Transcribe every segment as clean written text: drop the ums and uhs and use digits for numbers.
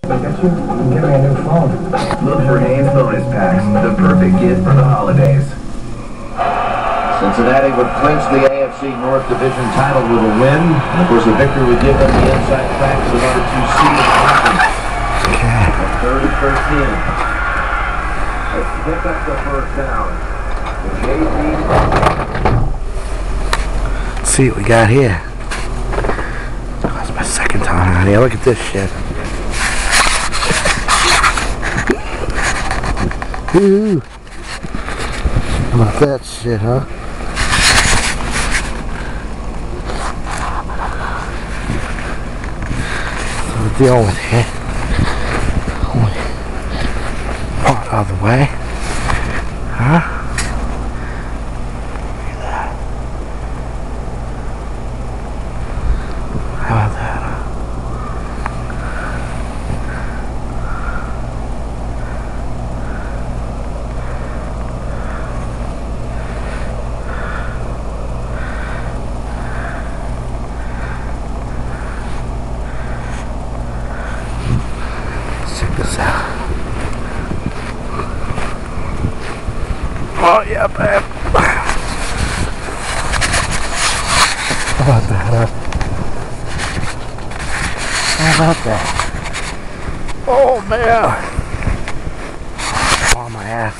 Give me a new phone. Look for Haynes bonus packs, the perfect gift for the holidays. Cincinnati would clinch the AFC North Division title with a win. And of course, the victory would give them the inside track to the number 2 seed. A third and 13. Let's pick up the first down. Let's see what we got here. That's my second time out here. Look at this shit. Ooh. How about that shit, huh? So we're dealing with here. Only part of the way. Huh? Look at that. How about that? Oh yeah, babe. How about that, huh? How about that? Oh man. On my ass.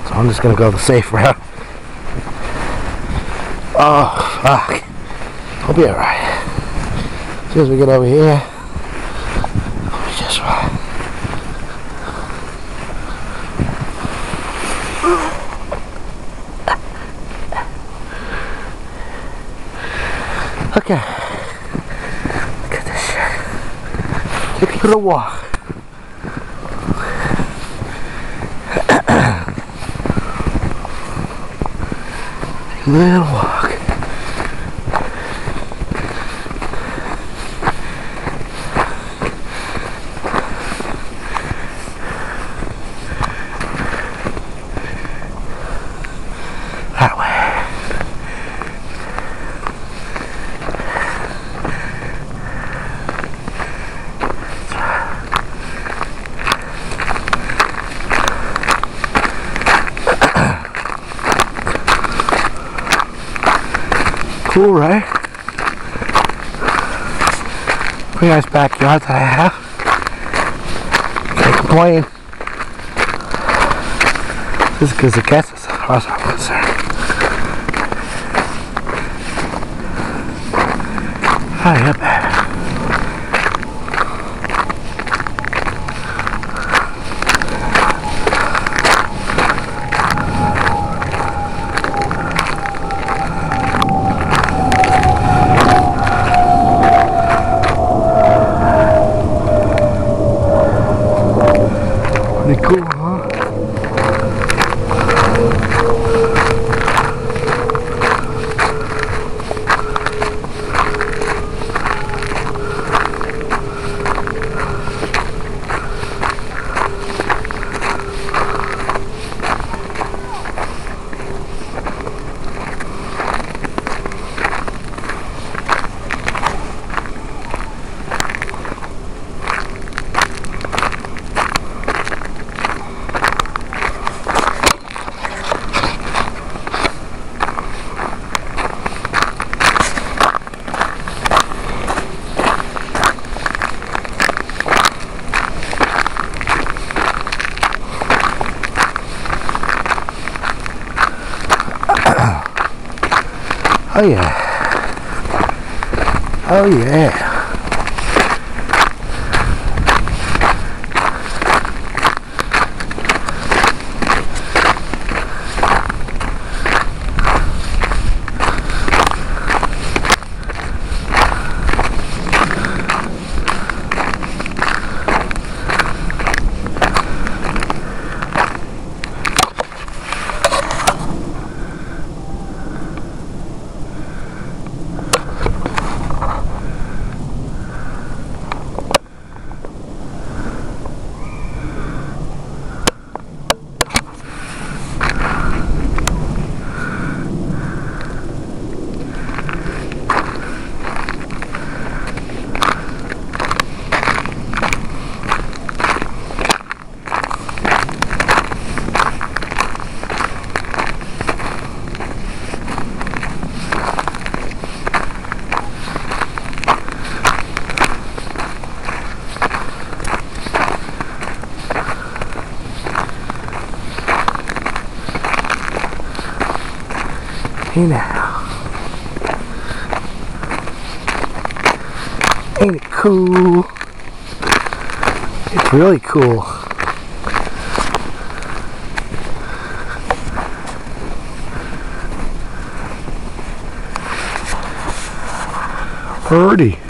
So I'm just gonna go the safe route. Oh fuck. I'll be alright. As soon as we get over here, I'll be just right. Okay, look at this shit. Take a little walk. Take a little walk. That way. Cool, right? Pretty nice backyard that I have. Can't complain. This is as good as it gets as far as I'm concerned. Oh, yeah, baby. Pretty cool, huh? Oh yeah. Oh yeah. Hey now. Ain't it cool? It's really cool. Birdie.